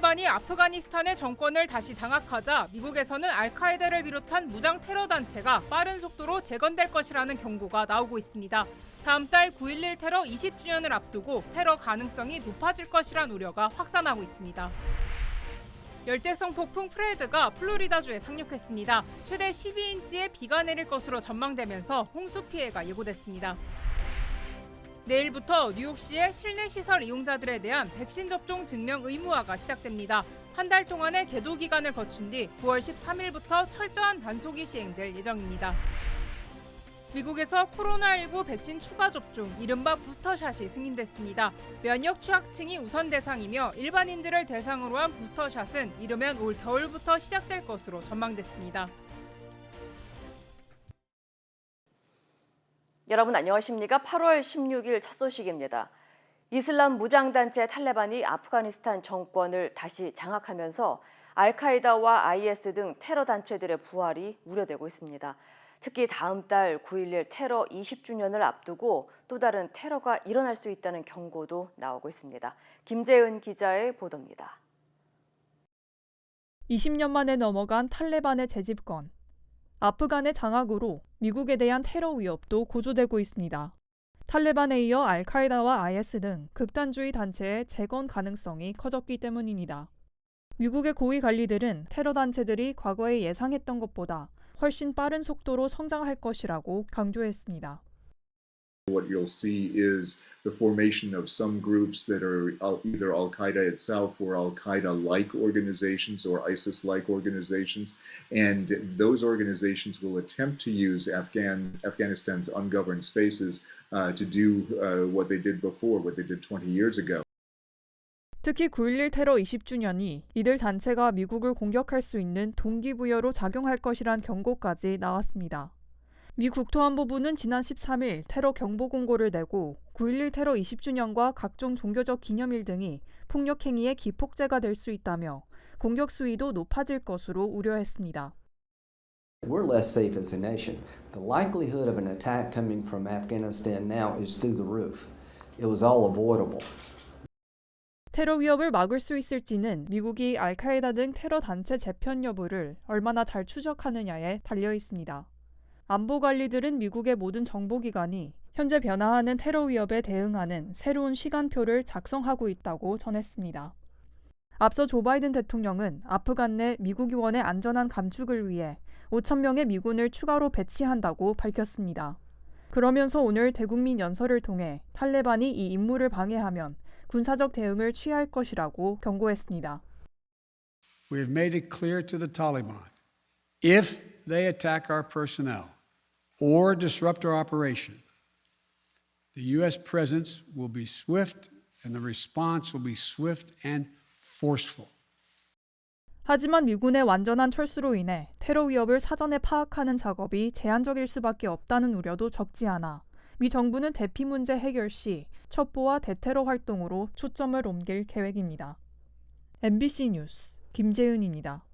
탈레반이 아프가니스탄의 정권을 다시 장악하자 미국에서는 알카에다를 비롯한 무장 테러 단체가 빠른 속도로 재건될 것이라는 경고가 나오고 있습니다. 다음 달 9.11 테러 20주년을 앞두고 테러 가능성이 높아질 것이란 우려가 확산하고 있습니다. 열대성 폭풍 프레드가 플로리다주에 상륙했습니다. 최대 12인치의 비가 내릴 것으로 전망되면서 홍수 피해가 예고됐습니다. 내일부터 뉴욕시의 실내 시설 이용자들에 대한 백신 접종 증명 의무화가 시작됩니다. 한 달 동안의 계도 기간을 거친 뒤 9월 13일부터 철저한 단속이 시행될 예정입니다. 미국에서 코로나19 백신 추가 접종, 이른바 부스터샷이 승인됐습니다. 면역 취약층이 우선 대상이며 일반인들을 대상으로 한 부스터샷은 이르면 올 겨울부터 시작될 것으로 전망됐습니다. 여러분 안녕하십니까? 8월 16일 첫 소식입니다. 이슬람 무장단체 탈레반이 아프가니스탄 정권을 다시 장악하면서 알카에다와 IS 등 테러 단체들의 부활이 우려되고 있습니다. 특히 다음 달 9.11 테러 20주년을 앞두고 또 다른 테러가 일어날 수 있다는 경고도 나오고 있습니다. 김재은 기자의 보도입니다. 20년 만에 넘어간 탈레반의 재집권. 아프간의 장악으로 미국에 대한 테러 위협도 고조되고 있습니다. 탈레반에 이어 알카에다와 IS 등 극단주의 단체의 재건 가능성이 커졌기 때문입니다. 미국의 고위 관리들은 테러 단체들이 과거에 예상했던 것보다 훨씬 빠른 속도로 성장할 것이라고 강조했습니다. What you'll see is the formation of some groups that are either Al-Qaeda itself or Al-Qaeda-like organizations or ISIS-like organizations, and those organizations will attempt to use Afghanistan's ungoverned spaces to do what they did before, what they did 20 years ago. 특히 9.11 테러 20주년이 이들 단체가 미국을 공격할 수 있는 동기부여로 작용할 것이란 경고까지 나왔습니다. 미 국토안보부는 지난 13일 테러 경보 공고를 내고 9.11 테러 20주년과 각종 종교적 기념일 등이 폭력 행위의 기폭제가 될 수 있다며 공격 수위도 높아질 것으로 우려했습니다. We're less safe as a nation. The likelihood of an attack coming from Afghanistan now is through the roof. It was all avoidable. 테러 위협을 막을 수 있을지는 미국이 알카에다 등 테러 단체 재편 여부를 얼마나 잘 추적하느냐에 달려 있습니다. 안보 관리들은 미국의 모든 정보기관이 현재 변화하는 테러 위협에 대응하는 새로운 시간표를 작성하고 있다고 전했습니다. 앞서 조 바이든 대통령은 아프간 내 미국 요원의 안전한 감축을 위해 5,000명의 미군을 추가로 배치한다고 밝혔습니다. 그러면서 오늘 대국민 연설을 통해 탈레반이 이 임무를 방해하면 군사적 대응을 취할 것이라고 경고했습니다. We have made it clear to the Taliban, if they attack our personnel or disrupt our operation, the U.S. presence will be swift and the response will be swift and forceful. 하지만 미군의 완전한 철수로 인해 테러 위협을 사전에 파악하는 작업이 제한적일 수밖에 없다는 우려도 적지 않아 미 정부는 대피 문제 해결 시 첩보와 대테러 활동으로 초점을 옮길 계획입니다. MBC 뉴스 김재은입니다.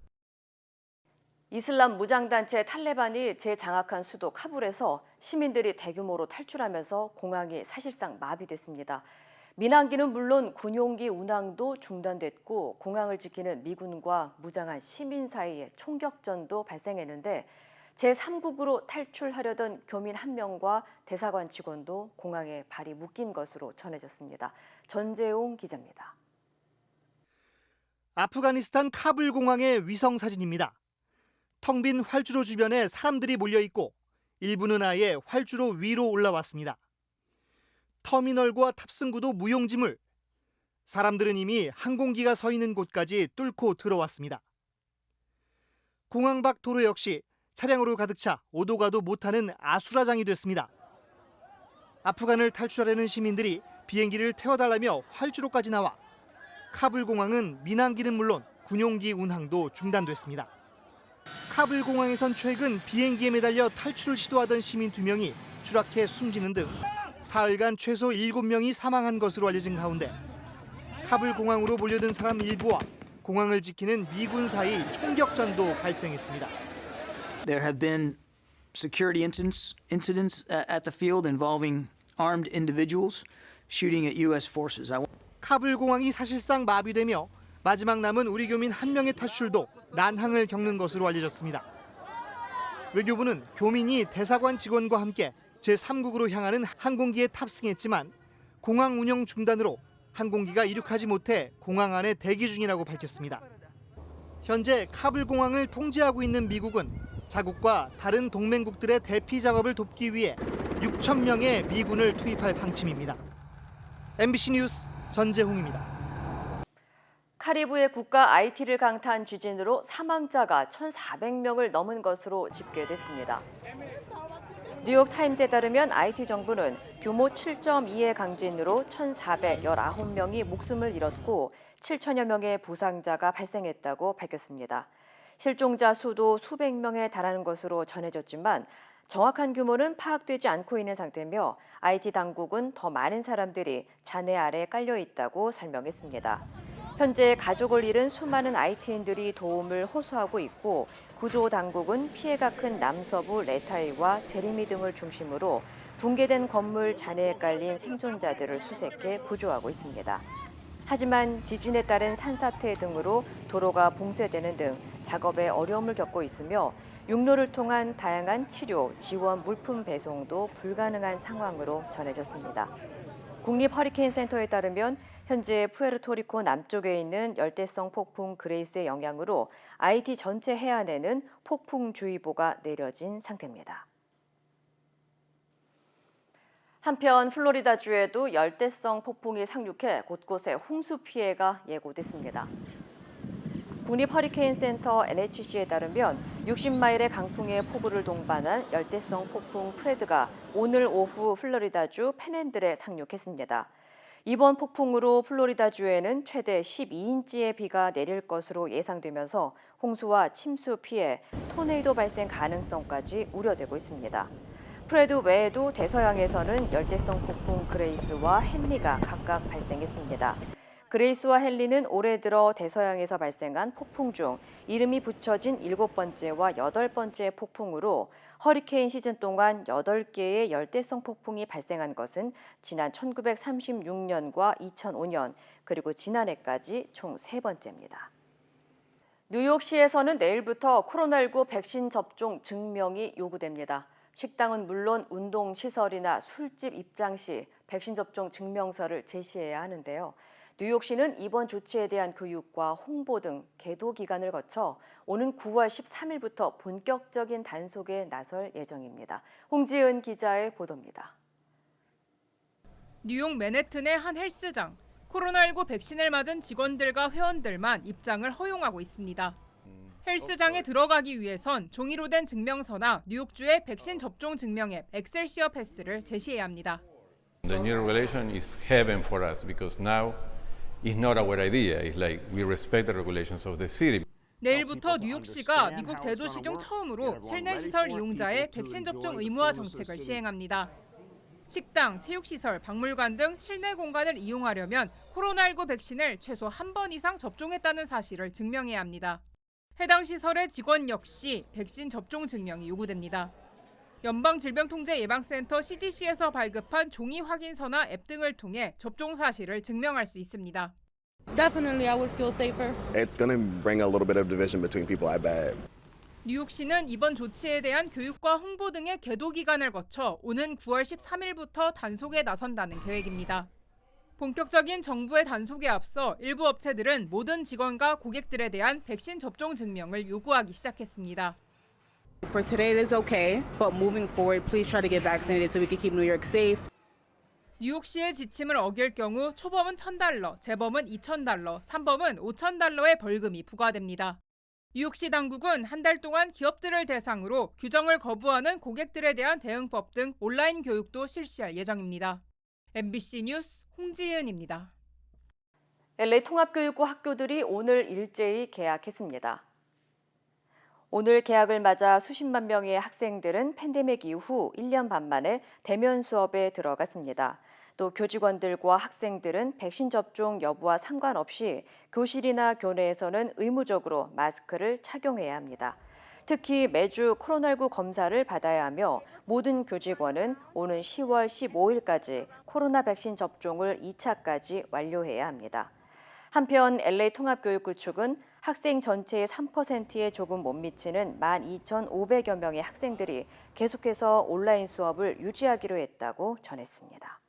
이슬람 무장단체 탈레반이 재장악한 수도 카불에서 시민들이 대규모로 탈출하면서 공항이 사실상 마비됐습니다. 민항기는 물론 군용기 운항도 중단됐고 공항을 지키는 미군과 무장한 시민 사이에 총격전도 발생했는데 제3국으로 탈출하려던 교민 1명과 대사관 직원도 공항에 발이 묶인 것으로 전해졌습니다. 전재용 기자입니다. 아프가니스탄 카불 공항의 위성 사진입니다. 텅 빈 활주로 주변에 사람들이 몰려있고 일부는 아예 활주로 위로 올라왔습니다. 터미널과 탑승구도 무용지물. 사람들은 이미 항공기가 서 있는 곳까지 뚫고 들어왔습니다. 공항 밖 도로 역시 차량으로 가득 차 오도 가도 못하는 아수라장이 됐습니다. 아프간을 탈출하려는 시민들이 비행기를 태워달라며 활주로까지 나와 카불 공항은 민항기는 물론 군용기 운항도 중단됐습니다. 카불 공항에선 최근 비행기에 매달려 탈출을 시도하던 시민 2명이 추락해 숨지는 등 사흘간 최소 7명이 사망한 것으로 알려진 가운데 카불 공항으로 몰려든 사람 일부와 공항을 지키는 미군 사이 총격전도 발생했습니다. There have been security incidents at the field involving armed individuals shooting at U.S. forces. 카불 공항이 사실상 마비되며 마지막 남은 우리 교민 한 명의 탈출도 난항을 겪는 것으로 알려졌습니다. 외교부는 교민이 대사관 직원과 함께 제3국으로 향하는 항공기에 탑승했지만 공항 운영 중단으로 항공기가 이륙하지 못해 공항 안에 대기 중이라고 밝혔습니다. 현재 카불 공항을 통제하고 있는 미국은 자국과 다른 동맹국들의 대피 작업을 돕기 위해 6천 명의 미군을 투입할 방침입니다. MBC 뉴스 전재홍입니다. 카리브해 국가 IT를 강타한 지진으로 사망자가 1,400명을 넘은 것으로 집계됐습니다. 뉴욕타임스에 따르면 IT 정부는 규모 7.2의 강진으로 1,419명이 목숨을 잃었고 7천여 명의 부상자가 발생했다고 밝혔습니다. 실종자 수도 수백 명에 달하는 것으로 전해졌지만 정확한 규모는 파악되지 않고 있는 상태며 IT 당국은 더 많은 사람들이 잔해 아래 깔려 있다고 설명했습니다. 현재 가족을 잃은 수많은 IT인들이 도움을 호소하고 있고 구조 당국은 피해가 큰 남서부 레타이와 제리미 등을 중심으로 붕괴된 건물 잔해에 깔린 생존자들을 수색해 구조하고 있습니다. 하지만 지진에 따른 산사태 등으로 도로가 봉쇄되는 등 작업에 어려움을 겪고 있으며 육로를 통한 다양한 치료, 지원 물품 배송도 불가능한 상황으로 전해졌습니다. 국립 허리케인 센터에 따르면 현재 푸에르토리코 남쪽에 있는 열대성 폭풍 그레이스의 영향으로 IT 전체 해안에는 폭풍주의보가 내려진 상태입니다. 한편 플로리다주에도 열대성 폭풍이 상륙해 곳곳에 홍수 피해가 예고됐습니다. 국립 허리케인 센터 NHC에 따르면 60마일의 강풍의 폭우를 동반한 열대성 폭풍 프레드가 오늘 오후 플로리다주 팬핸들에 상륙했습니다. 이번 폭풍으로 플로리다주에는 최대 12인치의 비가 내릴 것으로 예상되면서 홍수와 침수 피해, 토네이도 발생 가능성까지 우려되고 있습니다. 프레드 외에도 대서양에서는 열대성 폭풍 그레이스와 헨리가 각각 발생했습니다. 그레이스와 헨리는 올해 들어 대서양에서 발생한 폭풍 중 이름이 붙여진 7번째와 8번째 폭풍으로 허리케인 시즌 동안 8개의 열대성 폭풍이 발생한 것은 지난 1936년과 2005년 그리고 지난해까지 총 3번째입니다. 뉴욕시에서는 내일부터 코로나19 백신 접종 증명이 요구됩니다. 식당은 물론 운동시설이나 술집 입장 시 백신 접종 증명서를 제시해야 하는데요. 뉴욕시는 이번 조치에 대한 교육과 홍보 등 계도 기간을 거쳐 오는 9월 13일부터 본격적인 단속에 나설 예정입니다. 홍지은 기자의 보도입니다. 뉴욕 맨해튼의 한 헬스장. 코로나19 백신을 맞은 직원들과 회원들만 입장을 허용하고 있습니다. 헬스장에 들어가기 위해선 종이로 된 증명서나 뉴욕주의 백신 접종 증명 앱 엑셀시어 패스를 제시해야 합니다. The new regulation is heaven for us because now it's not our idea. It's like we respect the regulations of the city. 내일부터 뉴욕시가 미국 대도시 중 처음으로 실내 시설 이용자의 백신 접종 의무화 정책을 시행합니다. 식당, 체육시설, 박물관 등 실내 공간을 이용하려면 코로나19 백신을 최소 한 번 이상 접종했다는 사실을 증명해야 합니다. 해당 시설의 직원 역시 백신 접종 증명이 요구됩니다. 연방질병통제예방센터 CDC에서 발급한 종이 확인서나 앱 등을 통해 접종 사실을 증명할 수 있습니다. Definitely, I would feel safer. It's going to bring a little bit of division between people, I bet. 뉴욕시는 이번 조치에 대한 교육과 홍보 등의 계도 기간을 거쳐 오는 9월 13일부터 단속에 나선다는 계획입니다. 본격적인 정부의 단속에 앞서 일부 업체들은 모든 직원과 고객들에 대한 백신 접종 증명을 요구하기 시작했습니다. For today, it is okay, but moving forward, please try to get vaccinated so we can keep New York safe. 뉴욕시의 지침을 어길 경우 초범은 $1,000, 재범은 $2,000, 산범은 $5,000의 벌금이 부과됩니다. 뉴욕시 당국은 한 달 동안 기업들을 대상으로 규정을 거부하는 고객들에 대한 대응법 등 온라인 교육도 실시할 예정입니다. MBC 뉴스 홍지은입니다. LA 통합교육부 학교들이 오늘 일제히 개학했습니다. 오늘 개학을 맞아 수십만 명의 학생들은 팬데믹 이후 1년 반 만에 대면 수업에 들어갔습니다. 또 교직원들과 학생들은 백신 접종 여부와 상관없이 교실이나 교내에서는 의무적으로 마스크를 착용해야 합니다. 특히 매주 코로나19 검사를 받아야 하며 모든 교직원은 오는 10월 15일까지 코로나 백신 접종을 2차까지 완료해야 합니다. 한편 LA 통합교육부 측은 학생 전체의 3%에 조금 못 미치는 12,500여 명의 학생들이 계속해서 온라인 수업을 유지하기로 했다고 전했습니다.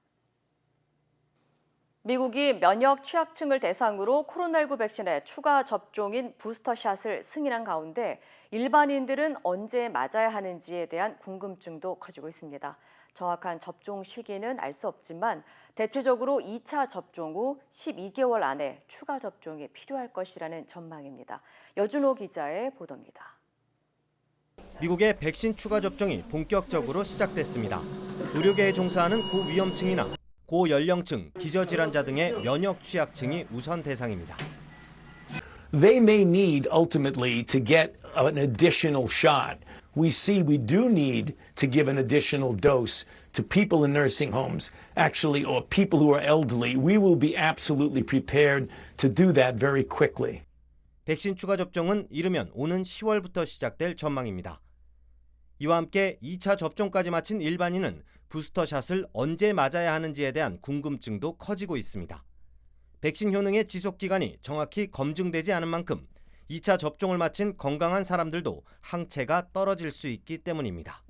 미국이 면역 취약층을 대상으로 코로나19 백신의 추가 접종인 부스터샷을 승인한 가운데 일반인들은 언제 맞아야 하는지에 대한 궁금증도 커지고 있습니다. 정확한 접종 시기는 알 수 없지만 대체적으로 2차 접종 후 12개월 안에 추가 접종이 필요할 것이라는 전망입니다. 여준호 기자의 보도입니다. 미국의 백신 추가 접종이 본격적으로 시작됐습니다. 의료계에 종사하는 고위험층이나 고연령층, 기저질환자 등의 면역 취약층이 우선 대상입니다. They may need ultimately to get an additional shot. We do need to give an additional dose to people in nursing homes, actually, or people who are elderly. We will be absolutely prepared to do that very quickly. 백신 추가 접종은 이르면 오는 10월부터 시작될 전망입니다. 이와 함께 2차 접종까지 마친 일반인은 부스터샷을 언제 맞아야 하는지에 대한 궁금증도 커지고 있습니다. 백신 효능의 지속기간이 정확히 검증되지 않은 만큼 2차 접종을 마친 건강한 사람들도 항체가 떨어질 수 있기 때문입니다.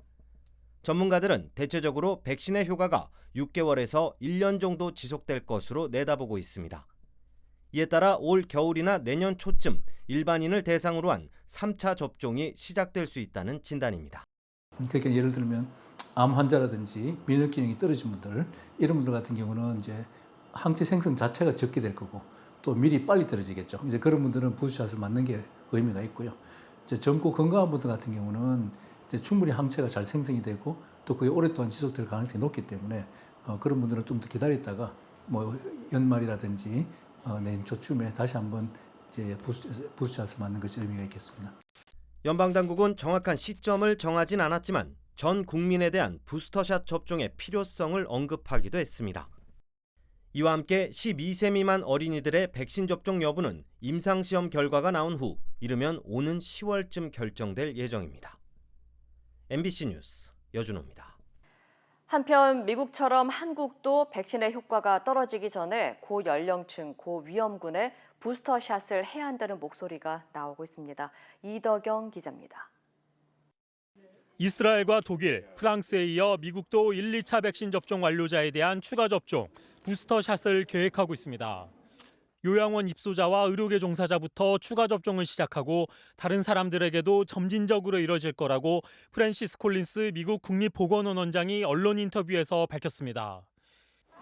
전문가들은 대체적으로 백신의 효과가 6개월에서 1년 정도 지속될 것으로 내다보고 있습니다. 이에 따라 올 겨울이나 내년 초쯤 일반인을 대상으로 한 3차 접종이 시작될 수 있다는 진단입니다. 그러니까 예를 들면 암 환자라든지 면역 기능이 떨어진 분들, 이런 분들 같은 경우는 이제 항체 생성 자체가 적게 될 거고 또 미리 빨리 떨어지겠죠. 이제 그런 분들은 부스샷을 맞는 게 의미가 있고요. 이제 젊고 건강한 분들 같은 경우는 이제 충분히 항체가 잘 생성이 되고 또 그게 오랫동안 지속될 가능성이 높기 때문에 그런 분들은 좀 더 기다렸다가 뭐 연말이라든지 내년 초쯤에 다시 한번 이제 부스샷을 맞는 것이 의미가 있겠습니다. 연방 당국은 정확한 시점을 정하진 않았지만 전 국민에 대한 부스터샷 접종의 필요성을 언급하기도 했습니다. 이와 함께 12세 미만 어린이들의 백신 접종 여부는 임상시험 결과가 나온 후 이르면 오는 10월쯤 결정될 예정입니다. MBC 뉴스 여준호입니다. 한편 미국처럼 한국도 백신의 효과가 떨어지기 전에 고연령층, 고위험군에 부스터샷을 해야 한다는 목소리가 나오고 있습니다. 이덕영 기자입니다. 이스라엘과 독일, 프랑스에 이어 미국도 1, 2차 백신 접종 완료자에 대한 추가 접종, 부스터샷을 계획하고 있습니다. 요양원 입소자와 의료계 종사자부터 추가 접종을 시작하고 다른 사람들에게도 점진적으로 이뤄질 거라고 프랜시스 콜린스 미국 국립보건원 원장이 언론 인터뷰에서 밝혔습니다.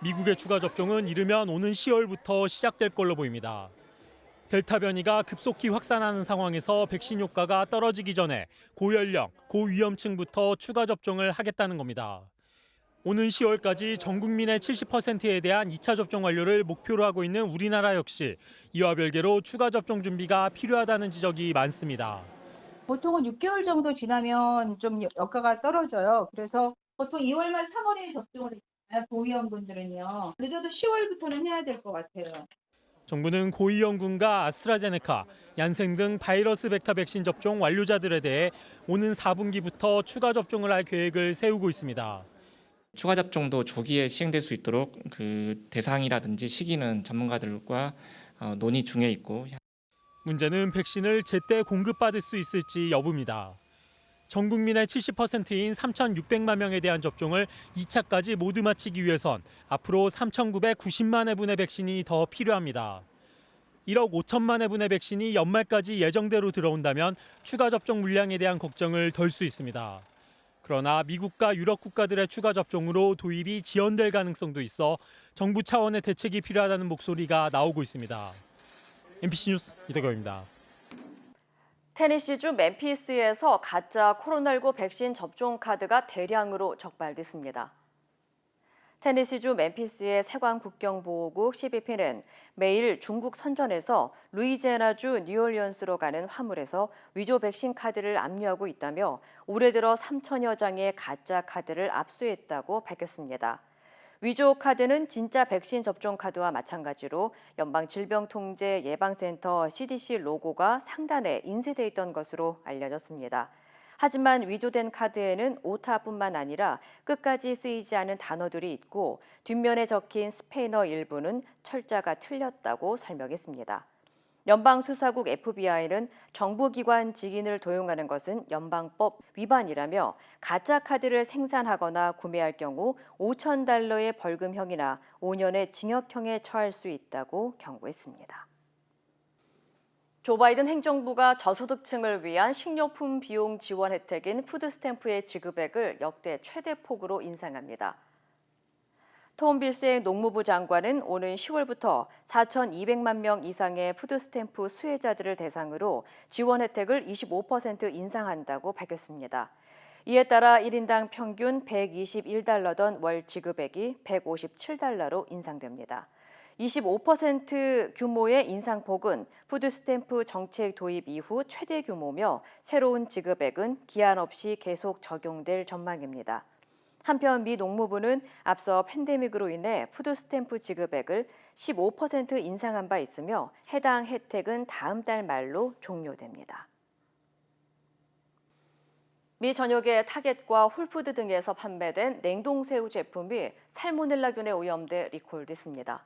미국의 추가 접종은 이르면 오는 10월부터 시작될 걸로 보입니다. 델타 변이가 급속히 확산하는 상황에서 백신 효과가 떨어지기 전에 고연령, 고위험층부터 추가 접종을 하겠다는 겁니다. 오는 10월까지 전 국민의 70%에 대한 2차 접종 완료를 목표로 하고 있는 우리나라 역시 이와 별개로 추가 접종 준비가 필요하다는 지적이 많습니다. 보통은 6개월 정도 지나면 좀 효과가 떨어져요. 그래서 보통 2월 말 3월에 접종을 해요. 고위험군들은요. 늦어도 10월부터는 해야 될 것 같아요. 정부는 고위험군과 아스트라제네카, 얀센 등 바이러스 벡터 백신 접종 완료자들에 대해 오는 4분기부터 추가 접종을 할 계획을 세우고 있습니다. 추가 접종도 조기에 시행될 수 있도록 그 대상이라든지 시기는 전문가들과 논의 중에 있고. 문제는 백신을 제때 공급받을 수 있을지 여부입니다. 전 국민의 70%인 3,600만 명에 대한 접종을 2차까지 모두 마치기 위해선 앞으로 3,990만 회분의 백신이 더 필요합니다. 1억 5천만 회분의 백신이 연말까지 예정대로 들어온다면 추가 접종 물량에 대한 걱정을 덜 수 있습니다. 그러나 미국과 유럽 국가들의 추가 접종으로 도입이 지연될 가능성도 있어 정부 차원의 대책이 필요하다는 목소리가 나오고 있습니다. MBC 뉴스 이덕영입니다. 테네시주 멤피스에서 가짜 코로나19 백신 접종 카드가 대량으로 적발됐습니다. 테네시주 멤피스의 세관 국경보호국 CBP는 매일 중국 선전에서 루이지애나주 뉴올리언스로 가는 화물에서 위조 백신 카드를 압류하고 있다며 올해 들어 3천여 장의 가짜 카드를 압수했다고 밝혔습니다. 위조 카드는 진짜 백신 접종 카드와 마찬가지로 연방질병통제예방센터 CDC 로고가 상단에 인쇄돼 있던 것으로 알려졌습니다. 하지만 위조된 카드에는 오타뿐만 아니라 끝까지 쓰이지 않은 단어들이 있고 뒷면에 적힌 스페인어 일부는 철자가 틀렸다고 설명했습니다. 연방수사국 FBI는 정부기관 직인을 도용하는 것은 연방법 위반이라며 가짜 카드를 생산하거나 구매할 경우 $5,000의 벌금형이나 5년의 징역형에 처할 수 있다고 경고했습니다. 조 바이든 행정부가 저소득층을 위한 식료품 비용 지원 혜택인 푸드스탬프의 지급액을 역대 최대 폭으로 인상합니다. 톰 빌셋 농무부 장관은 오는 10월부터 4,200만 명 이상의 푸드스탬프 수혜자들을 대상으로 지원 혜택을 25% 인상한다고 밝혔습니다. 이에 따라 1인당 평균 $121던 월 지급액이 $157로 인상됩니다. 25% 규모의 인상폭은 푸드스탬프 정책 도입 이후 최대 규모며 새로운 지급액은 기한 없이 계속 적용될 전망입니다. 한편 미 농무부는 앞서 팬데믹으로 인해 푸드스탬프 지급액을 15% 인상한 바 있으며 해당 혜택은 다음 달 말로 종료됩니다. 미 전역의 타겟과 홀푸드 등에서 판매된 냉동새우 제품이 살모넬라균에 오염돼 리콜됐습니다.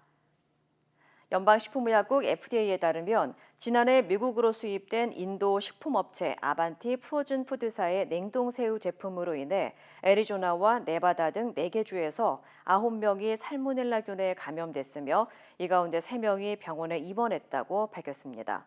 연방식품의약국 FDA에 따르면 지난해 미국으로 수입된 인도 식품업체 아반티 프로즌 푸드사의 냉동새우 제품으로 인해 애리조나와 네바다 등 4개 주에서 9명이 살모넬라균에 감염됐으며 이 가운데 3명이 병원에 입원했다고 밝혔습니다.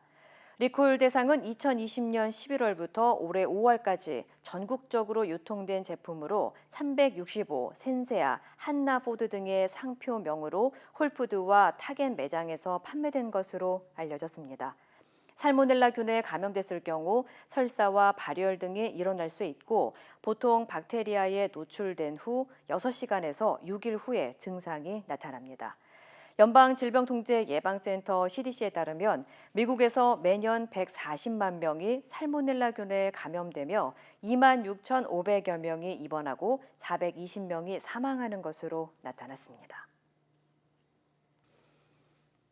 리콜 대상은 2020년 11월부터 올해 5월까지 전국적으로 유통된 제품으로 365, 센세아, 한나포드 등의 상표명으로 홀푸드와 타겟 매장에서 판매된 것으로 알려졌습니다. 살모넬라균에 감염됐을 경우 설사와 발열 등이 일어날 수 있고 보통 박테리아에 노출된 후 6시간에서 6일 후에 증상이 나타납니다. 연방질병통제예방센터 CDC에 따르면 미국에서 매년 140만 명이 살모넬라균에 감염되며 26,500여 명이 입원하고 420명이 사망하는 것으로 나타났습니다.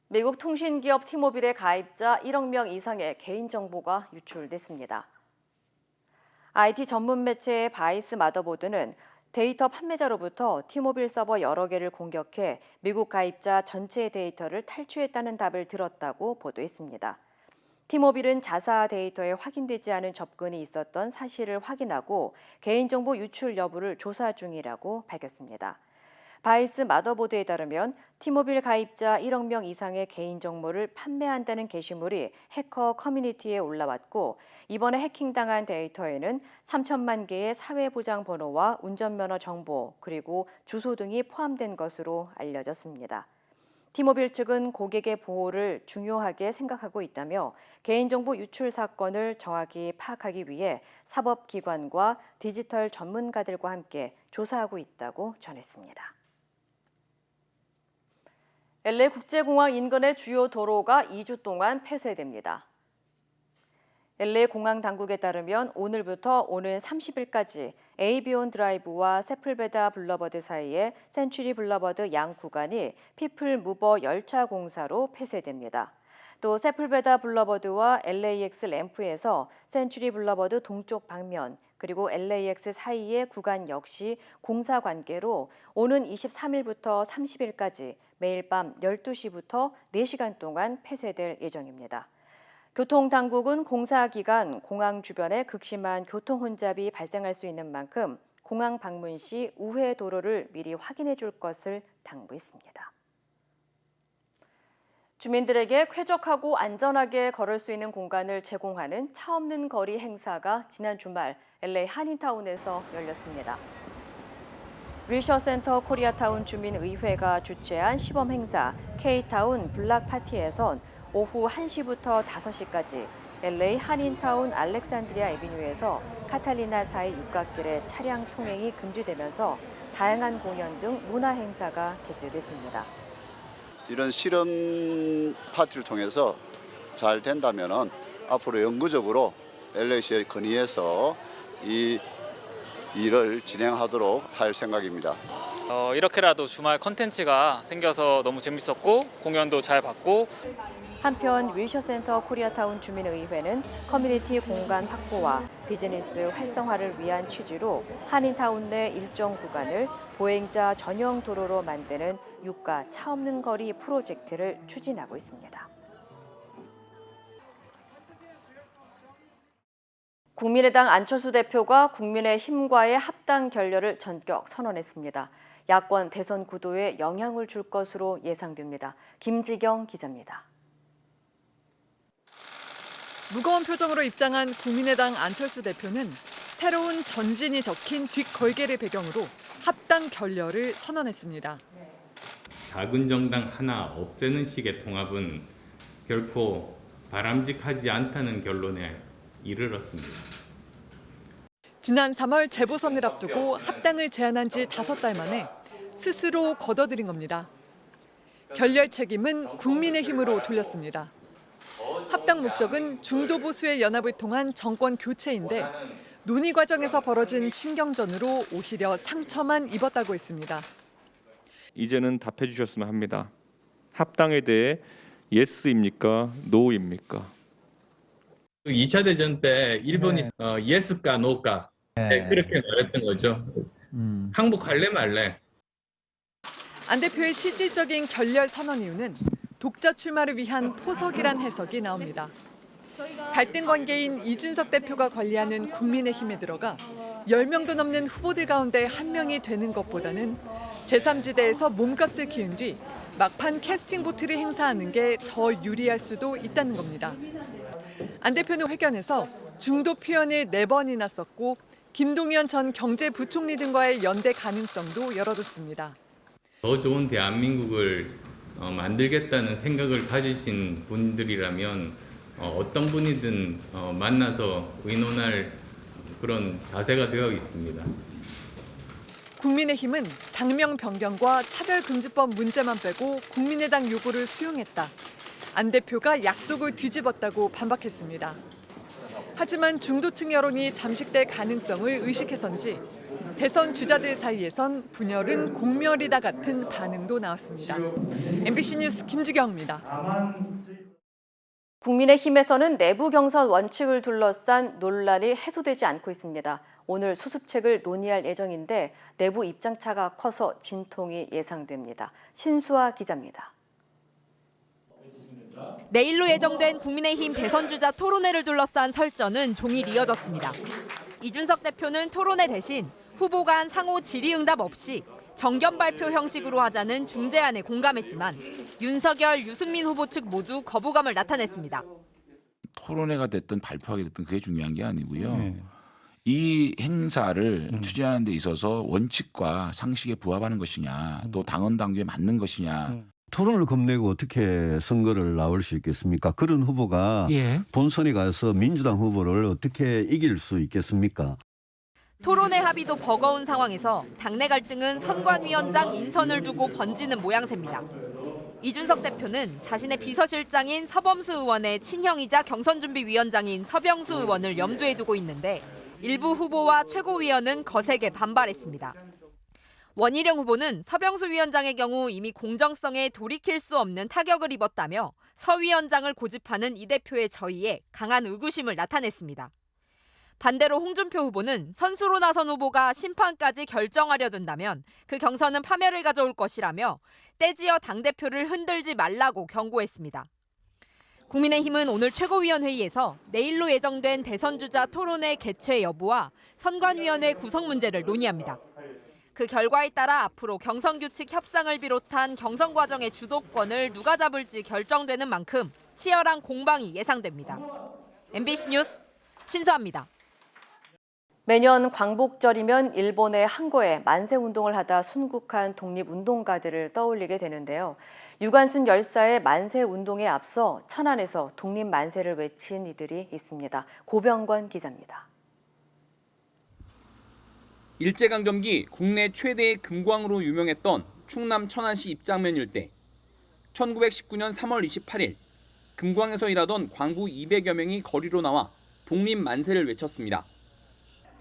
미국 통신기업 티모빌의 가입자 1억 명 이상의 개인정보가 유출됐습니다. IT 전문 매체 바이스 마더보드는 데이터 판매자로부터 티모빌 서버 여러 개를 공격해 미국 가입자 전체의 데이터를 탈취했다는 답을 들었다고 보도했습니다. 티모빌은 자사 데이터에 확인되지 않은 접근이 있었던 사실을 확인하고 개인정보 유출 여부를 조사 중이라고 밝혔습니다. 바이스 마더보드에 따르면 티모빌 가입자 1억 명 이상의 개인정보를 판매한다는 게시물이 해커 커뮤니티에 올라왔고 이번에 해킹당한 데이터에는 3천만 개의 사회보장 번호와 운전면허 정보 그리고 주소 등이 포함된 것으로 알려졌습니다. 티모빌 측은 고객의 보호를 중요하게 생각하고 있다며 개인정보 유출 사건을 정확히 파악하기 위해 사법기관과 디지털 전문가들과 함께 조사하고 있다고 전했습니다. LA 국제공항 인근의 주요 도로가 2주 동안 폐쇄됩니다. LA 공항 당국에 따르면 오늘부터 오는 30일까지 에이비온 드라이브와 세플베다 블러버드 사이의 센츄리 블러버드 양 구간이 피플 무버 열차 공사로 폐쇄됩니다. 또 세플베다 블러버드와 LAX 램프에서 센츄리 블러버드 동쪽 방면 그리고 LAX 사이의 구간 역시 공사 관계로 오는 23일부터 30일까지 매일 밤 12시부터 4시간 동안 폐쇄될 예정입니다. 교통당국은 공사 기간 공항 주변에 극심한 교통 혼잡이 발생할 수 있는 만큼 공항 방문 시 우회 도로를 미리 확인해 줄 것을 당부했습니다. 주민들에게 쾌적하고 안전하게 걸을 수 있는 공간을 제공하는 차 없는 거리 행사가 지난 주말 LA 한인타운에서 열렸습니다. 윌셔센터 코리아타운 주민의회가 주최한 시범 행사 K타운 블락 파티에선 오후 1시부터 5시까지 LA 한인타운 알렉산드리아 애비뉴에서 카탈리나 사이 육각길의 차량 통행이 금지되면서 다양한 공연 등 문화 행사가 개최됐습니다. 이런 실험 파티를 통해서 잘 된다면은 앞으로 영구적으로 LA시에 건의해서 이 일을 진행하도록 할 생각입니다. 이렇게라도 주말 컨텐츠가 생겨서 너무 재밌었고 공연도 잘 봤고 한편 위셔센터 코리아타운 주민의회는 커뮤니티 공간 확보와 비즈니스 활성화를 위한 취지로 한인타운 내 일정 구간을 보행자 전용 도로로 만드는 유가 차 없는 거리 프로젝트를 추진하고 있습니다. 국민의당 안철수 대표가 국민의힘과의 합당 결렬을 전격 선언했습니다. 야권 대선 구도에 영향을 줄 것으로 예상됩니다. 김지경 기자입니다. 무거운 표정으로 입장한 국민의당 안철수 대표는 새로운 전진이 적힌 뒷걸개를 배경으로 합당 결렬을 선언했습니다. 작은 정당 하나 없애는 식의 통합은 결코 바람직하지 않다는 결론에 이르렀습니다. 지난 3월 재보선을 앞두고 합당을 제안한 지 5달 만에 스스로 걷어들인 겁니다. 결렬 책임은 국민의힘으로 돌렸습니다. 합당 목적은 중도 보수의 연합을 통한 정권 교체인데 논의 과정에서 벌어진 신경전으로 오히려 상처만 입었다고 했습니다. 이제는 답해 주셨으면 합니다. 합당에 대해 예스입니까? 노입니까? 2차 대전 때 일본이 예스까 노까 그렇게 말했던 거죠. 항복할래 말래. 안 대표의 실질적인 결렬 선언 이유는 독자 출마를 위한 포석이란 해석이 나옵니다. 갈등 관계인 이준석 대표가 관리하는 국민의힘에 들어가 10명도 넘는 후보들 가운데 한 명이 되는 것보다는 제3지대에서 몸값을 키운 뒤 막판 캐스팅 보트를 행사하는 게 더 유리할 수도 있다는 겁니다. 안 대표는 회견에서 중도 표현을 4번이나 썼고 김동연 전 경제부총리 등과의 연대 가능성도 열어뒀습니다. 더 좋은 대한민국을 만들겠다는 생각을 가지신 분들이라면 어떤 분이든 만나서 의논할 그런 자세가 되어 있습니다. 국민의힘은 당명 변경과 차별금지법 문제만 빼고 국민의당 요구를 수용했다. 안 대표가 약속을 뒤집었다고 반박했습니다. 하지만 중도층 여론이 잠식될 가능성을 의식해서인지 대선 주자들 사이에선 분열은 공멸이다 같은 반응도 나왔습니다. MBC 뉴스 김지경입니다. 국민의힘에서는 내부 경선 원칙을 둘러싼 논란이 해소되지 않고 있습니다. 오늘 수습책을 논의할 예정인데 내부 입장차가 커서 진통이 예상됩니다. 신수아 기자입니다. 내일로 예정된 국민의힘 대선주자 토론회를 둘러싼 설전은 종일 이어졌습니다. 이준석 대표는 토론회 대신 후보 간 상호 질의응답 없이 정견 발표 형식으로 하자는 중재안에 공감했지만 윤석열, 유승민 후보 측 모두 거부감을 나타냈습니다. 토론회가 됐든 발표하게 됐든 그게 중요한 게 아니고요. 이 행사를 추진하는 데 있어서 원칙과 상식에 부합하는 것이냐, 또 당헌 당규에 맞는 것이냐. 토론을 겁내고 어떻게 선거를 나올 수 있겠습니까? 그런 후보가 본선에 가서 민주당 후보를 어떻게 이길 수 있겠습니까? 토론회 합의도 버거운 상황에서 당내 갈등은 선관위원장 인선을 두고 번지는 모양새입니다. 이준석 대표는 자신의 비서실장인 서범수 의원의 친형이자 경선준비위원장인 서병수 의원을 염두에 두고 있는데 일부 후보와 최고위원은 거세게 반발했습니다. 원희룡 후보는 서병수 위원장의 경우 이미 공정성에 돌이킬 수 없는 타격을 입었다며 서 위원장을 고집하는 이 대표의 저의에 강한 의구심을 나타냈습니다. 반대로 홍준표 후보는 선수로 나선 후보가 심판까지 결정하려 든다면 그 경선은 파멸을 가져올 것이라며 떼지어 당대표를 흔들지 말라고 경고했습니다. 국민의힘은 오늘 최고위원회의에서 내일로 예정된 대선주자 토론회 개최 여부와 선관위원회 구성 문제를 논의합니다. 그 결과에 따라 앞으로 경선규칙 협상을 비롯한 경선 과정의 주도권을 누가 잡을지 결정되는 만큼 치열한 공방이 예상됩니다. MBC 뉴스 신수아입니다. 매년 광복절이면 일본의 항거에 만세운동을 하다 순국한 독립운동가들을 떠올리게 되는데요. 유관순 열사의 만세운동에 앞서 천안에서 독립만세를 외친 이들이 있습니다. 고병권 기자입니다. 일제강점기 국내 최대의 금광으로 유명했던 충남 천안시 입장면 일대. 1919년 3월 28일 금광에서 일하던 광부 200여 명이 거리로 나와 독립만세를 외쳤습니다.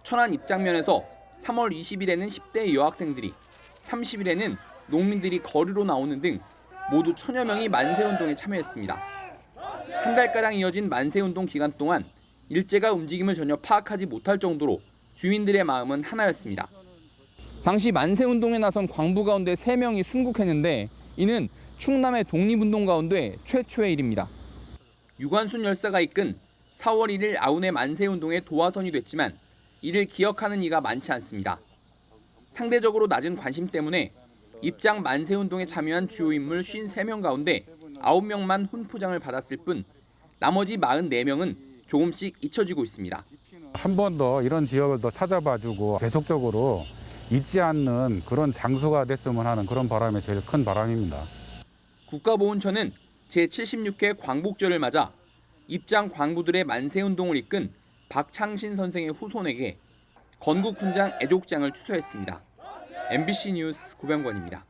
천안 입장면에서 3월 20일에는 10대 여학생들이, 30일에는 농민들이 거리로 나오는 등 모두 1000여 명이 만세운동에 참여했습니다. 한 달가량 이어진 만세운동 기간 동안 일제가 움직임을 전혀 파악하지 못할 정도로 주민들의 마음은 하나였습니다. 당시 만세운동에 나선 광부 가운데 3명이 순국했는데 이는 충남의 독립운동 가운데 최초의 일입니다. 유관순 열사가 이끈 4월 1일 아운의 만세운동의 도화선이 됐지만 이를 기억하는 이가 많지 않습니다. 상대적으로 낮은 관심 때문에 입장 만세운동에 참여한 주요 인물 53명 가운데 9명만 훈포장을 받았을 뿐 나머지 44명은 조금씩 잊혀지고 있습니다. 한 번 더 이런 지역을 더 찾아봐주고 계속적으로 잊지 않는 그런 장소가 됐으면 하는 그런 바람이 제일 큰 바람입니다. 국가보훈처는 제76회 광복절을 맞아 입장 광부들의 만세운동을 이끈 박창신 선생의 후손에게 건국훈장 애족장을 추서했습니다. MBC 뉴스 고병권입니다.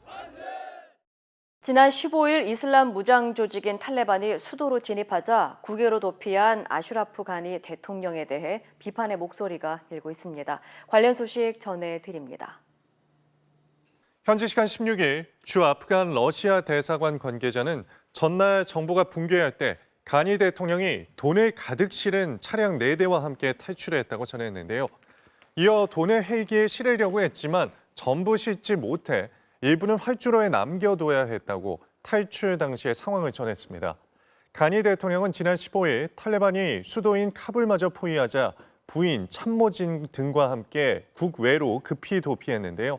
지난 15일 이슬람 무장 조직인 탈레반이 수도로 진입하자 국외로 도피한 아슈라프 가니 대통령에 대해 비판의 목소리가 일고 있습니다. 관련 소식 전해드립니다. 현지 시간 16일 주 아프간 러시아 대사관 관계자는 전날 정부가 붕괴할 때 가니 대통령이 돈을 가득 실은 차량 4대와 함께 탈출했다고 전했는데요. 이어 돈을 헬기에 실으려고 했지만 전부 싣지 못해 일부는 활주로에 남겨둬야 했다고 탈출 당시의 상황을 전했습니다. 가니 대통령은 지난 15일 탈레반이 수도인 카불마저 포위하자 부인, 참모진 등과 함께 국외로 급히 도피했는데요.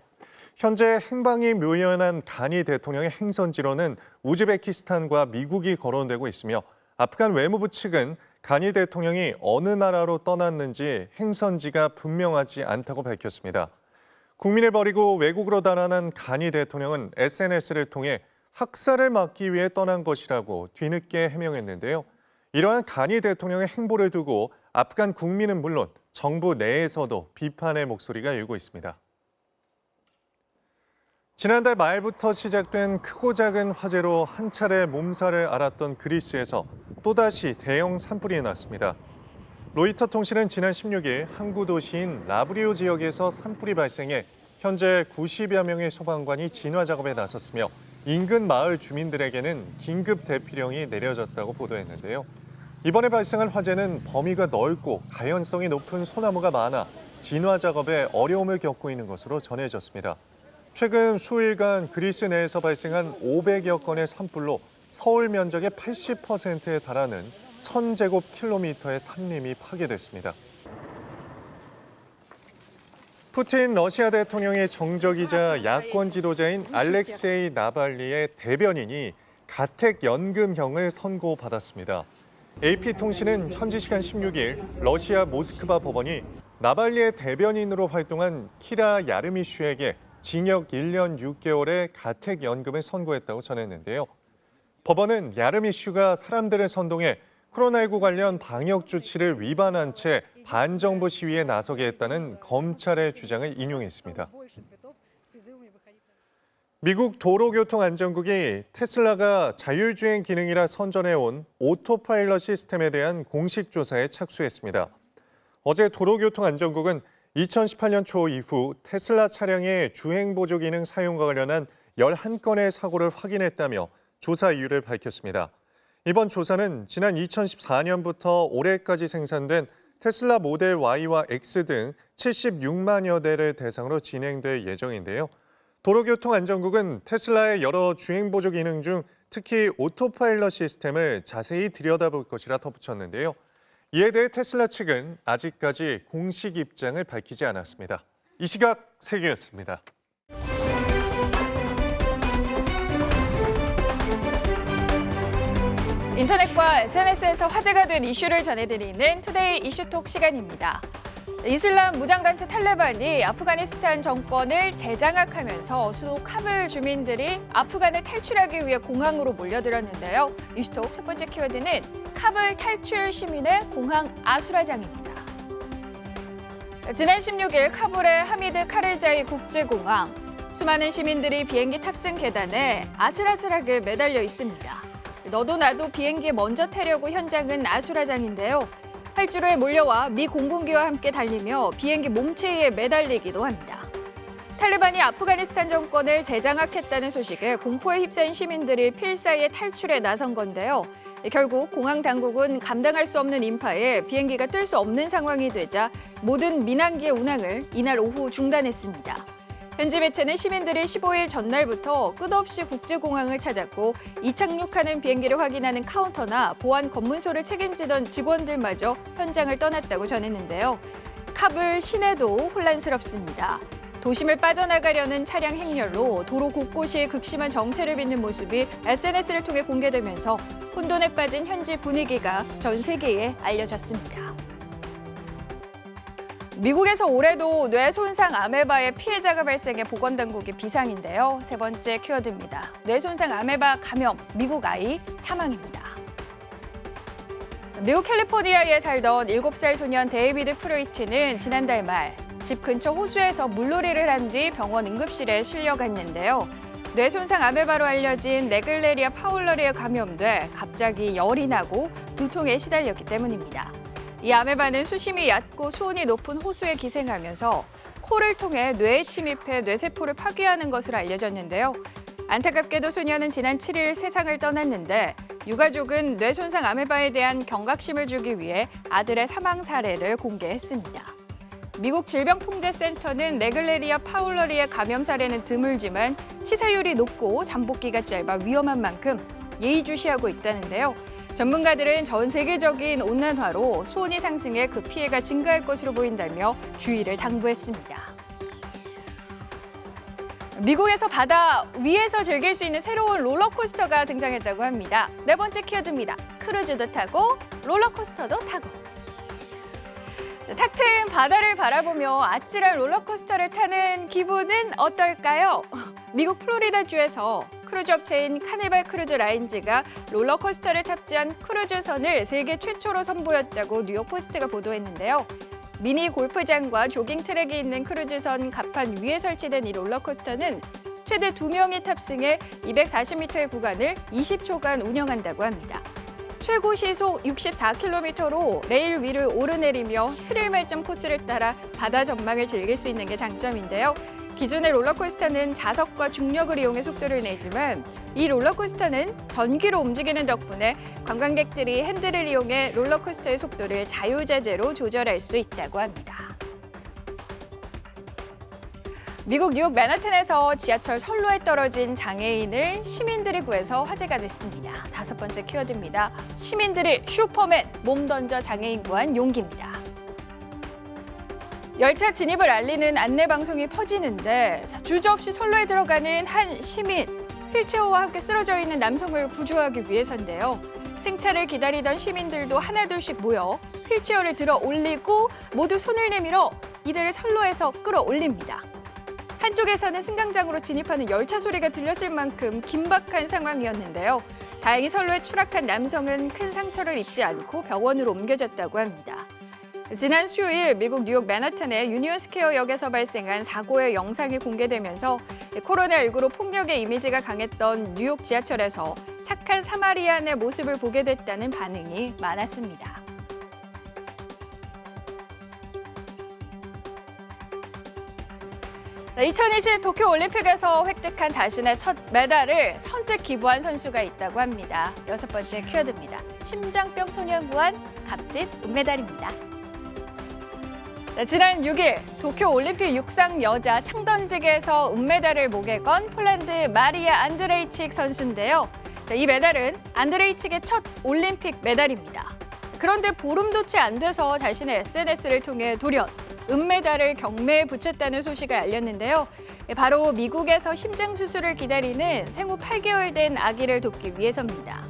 현재 행방이 묘연한 가니 대통령의 행선지로는 우즈베키스탄과 미국이 거론되고 있으며 아프간 외무부 측은 가니 대통령이 어느 나라로 떠났는지 행선지가 분명하지 않다고 밝혔습니다. 국민을 버리고 외국으로 달아난 가니 대통령은 SNS를 통해 학살을 막기 위해 떠난 것이라고 뒤늦게 해명했는데요. 이러한 가니 대통령의 행보를 두고 아프간 국민은 물론 정부 내에서도 비판의 목소리가 일고 있습니다. 지난달 말부터 시작된 크고 작은 화재로 한 차례 몸살을 앓았던 그리스에서 또다시 대형 산불이 났습니다. 로이터 통신은 지난 16일 항구 도시인 라브리오 지역에서 산불이 발생해 현재 90여 명의 소방관이 진화 작업에 나섰으며 인근 마을 주민들에게는 긴급 대피령이 내려졌다고 보도했는데요. 이번에 발생한 화재는 범위가 넓고 가연성이 높은 소나무가 많아 진화 작업에 어려움을 겪고 있는 것으로 전해졌습니다. 최근 수일간 그리스 내에서 발생한 500여 건의 산불로 서울 면적의 80%에 달하는 1000제곱킬로미터의 산림이 파괴됐습니다. 푸틴 러시아 대통령의 정적이자 야권 지도자인 알렉세이 나발리의 대변인이 가택연금형을 선고받았습니다. AP통신은 현지 시간 16일 러시아 모스크바 법원이 나발리의 대변인으로 활동한 키라 야르미슈에게 징역 1년 6개월의 가택연금을 선고했다고 전했는데요. 법원은 야르미슈가 사람들을 선동해 코로나19 관련 방역 조치를 위반한 채 반정부 시위에 나서게 했다는 검찰의 주장을 인용했습니다. 미국 도로교통안전국이 테슬라가 자율주행 기능이라 선전해온 오토파일럿 시스템에 대한 공식 조사에 착수했습니다. 어제 도로교통안전국은 2018년 초 이후 테슬라 차량의 주행보조 기능 사용과 관련한 11건의 사고를 확인했다며 조사 이유를 밝혔습니다. 이번 조사는 지난 2014년부터 올해까지 생산된 테슬라 모델 Y와 X 등 76만여 대를 대상으로 진행될 예정인데요. 도로교통안전국은 테슬라의 여러 주행보조 기능 중 특히 오토파일럿 시스템을 자세히 들여다볼 것이라 덧붙였는데요. 이에 대해 테슬라 측은 아직까지 공식 입장을 밝히지 않았습니다. 이 시각 세계였습니다. 인터넷과 SNS에서 화제가 된 이슈를 전해드리는 투데이 이슈톡 시간입니다. 이슬람 무장단체 탈레반이 아프가니스탄 정권을 재장악하면서 수도 카불 주민들이 아프간을 탈출하기 위해 공항으로 몰려들었는데요. 이슈톡 첫 번째 키워드는 카불 탈출 시민의 공항 아수라장입니다. 지난 16일 카불의 하미드 카르자이 국제공항. 수많은 시민들이 비행기 탑승 계단에 아슬아슬하게 매달려 있습니다. 너도 나도 비행기에 먼저 타려고 현장은 아수라장인데요. 활주로에 몰려와 미 공군기와 함께 달리며 비행기 몸체에 매달리기도 합니다. 탈레반이 아프가니스탄 정권을 재장악했다는 소식에 공포에 휩싸인 시민들이 필사의 탈출에 나선 건데요. 결국 공항 당국은 감당할 수 없는 인파에 비행기가 뜰 수 없는 상황이 되자 모든 민항기의 운항을 이날 오후 중단했습니다. 현지 매체는 시민들이 15일 전날부터 끝없이 국제공항을 찾았고 이착륙하는 비행기를 확인하는 카운터나 보안 검문소를 책임지던 직원들마저 현장을 떠났다고 전했는데요. 카불 시내도 혼란스럽습니다. 도심을 빠져나가려는 차량 행렬로 도로 곳곳이 극심한 정체를 빚는 모습이 SNS를 통해 공개되면서 혼돈에 빠진 현지 분위기가 전 세계에 알려졌습니다. 미국에서 올해도 뇌 손상 아메바의 피해자가 발생해 보건당국이 비상인데요. 세 번째 키워드입니다. 뇌 손상 아메바 감염, 미국 아이 사망입니다. 미국 캘리포니아에 살던 7살 소년 데이비드 프로이트는 지난달 말 집 근처 호수에서 물놀이를 한 뒤 병원 응급실에 실려갔는데요. 뇌 손상 아메바로 알려진 네글레리아 파울러리에 감염돼 갑자기 열이 나고 두통에 시달렸기 때문입니다. 이 아메바는 수심이 얕고 수온이 높은 호수에 기생하면서 코를 통해 뇌에 침입해 뇌세포를 파괴하는 것으로 알려졌는데요. 안타깝게도 소년은 지난 7일 세상을 떠났는데 유가족은 뇌 손상 아메바에 대한 경각심을 주기 위해 아들의 사망 사례를 공개했습니다. 미국 질병통제센터는 네글레리아 파울러리의 감염 사례는 드물지만 치사율이 높고 잠복기가 짧아 위험한 만큼 예의주시하고 있다는데요. 전문가들은 전 세계적인 온난화로 수온이 상승해 그 피해가 증가할 것으로 보인다며 주의를 당부했습니다. 미국에서 바다 위에서 즐길 수 있는 새로운 롤러코스터가 등장했다고 합니다. 네 번째 키워드입니다. 크루즈도 타고 롤러코스터도 타고. 탁 트인 바다를 바라보며 아찔한 롤러코스터를 타는 기분은 어떨까요? 미국 플로리다주에서 크루즈 업체인 카니발 크루즈 라인즈가 롤러코스터를 탑재한 크루즈선을 세계 최초로 선보였다고 뉴욕포스트가 보도했는데요. 미니 골프장과 조깅 트랙이 있는 크루즈선 갑판 위에 설치된 이 롤러코스터는 최대 2명이 탑승해 240m의 구간을 20초간 운영한다고 합니다. 최고 시속 64km로 레일 위를 오르내리며 스릴 만점 코스를 따라 바다 전망을 즐길 수 있는 게 장점인데요. 기존의 롤러코스터는 자석과 중력을 이용해 속도를 내지만 이 롤러코스터는 전기로 움직이는 덕분에 관광객들이 핸들을 이용해 롤러코스터의 속도를 자유자재로 조절할 수 있다고 합니다. 미국 뉴욕 맨하탄에서 지하철 선로에 떨어진 장애인을 시민들이 구해서 화제가 됐습니다. 다섯 번째 키워드입니다. 시민들이 슈퍼맨, 몸 던져 장애인 구한 용기입니다. 열차 진입을 알리는 안내 방송이 퍼지는데 주저없이 선로에 들어가는 한 시민, 휠체어와 함께 쓰러져 있는 남성을 구조하기 위해서인데요. 승차를 기다리던 시민들도 하나둘씩 모여 휠체어를 들어 올리고 모두 손을 내밀어 이들을 선로에서 끌어올립니다. 한쪽에서는 승강장으로 진입하는 열차 소리가 들렸을 만큼 긴박한 상황이었는데요. 다행히 선로에 추락한 남성은 큰 상처를 입지 않고 병원으로 옮겨졌다고 합니다. 지난 수요일 미국 뉴욕 맨하탄의 유니온 스퀘어 역에서 발생한 사고의 영상이 공개되면서 코로나19로 폭력의 이미지가 강했던 뉴욕 지하철에서 착한 사마리안의 모습을 보게 됐다는 반응이 많았습니다. 자, 2020 도쿄올림픽에서 획득한 자신의 첫 메달을 선뜻 기부한 선수가 있다고 합니다. 여섯 번째 키워드입니다. 심장병 소년 구한 값진 은메달입니다. 자, 지난 6일 도쿄올림픽 육상 여자 창던지기에서 은메달을 목에 건 폴란드 마리아 안드레이칙 선수인데요. 자, 이 메달은 안드레이칙의 첫 올림픽 메달입니다. 그런데 보름도 채 안 돼서 자신의 SNS를 통해 돌연 은메달을 경매에 붙였다는 소식을 알렸는데요. 바로 미국에서 심장 수술을 기다리는 생후 8개월 된 아기를 돕기 위해서입니다.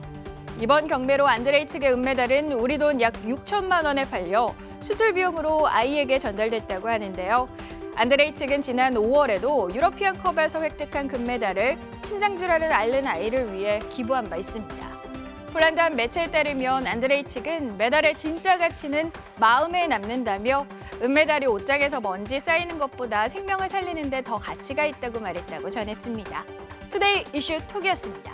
이번 경매로 안드레이측의 은메달은 우리 돈 약 6천만 원에 팔려 수술 비용으로 아이에게 전달됐다고 하는데요. 안드레이측은 지난 5월에도 유러피안컵에서 획득한 금메달을 심장질환을 앓는 아이를 위해 기부한 바 있습니다. 폴란드 한 매체에 따르면 안드레이측은 메달의 진짜 가치는 마음에 남는다며 은메달이 옷장에서 먼지 쌓이는 것보다 생명을 살리는 데 더 가치가 있다고 말했다고 전했습니다. 투데이 이슈 톡이었습니다.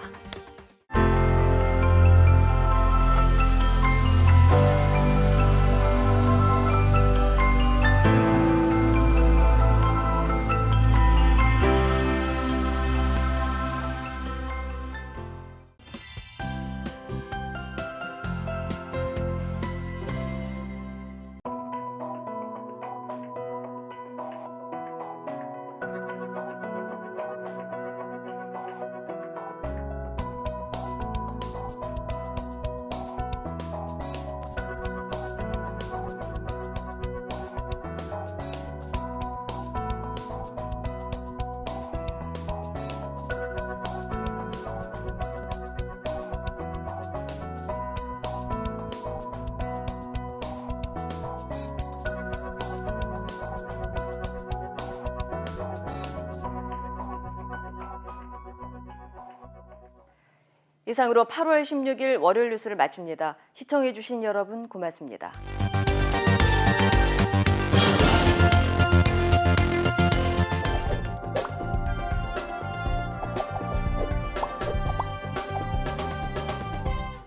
이상으로 8월 16일 월요일 뉴스를 마칩니다. 시청해주신 여러분 고맙습니다.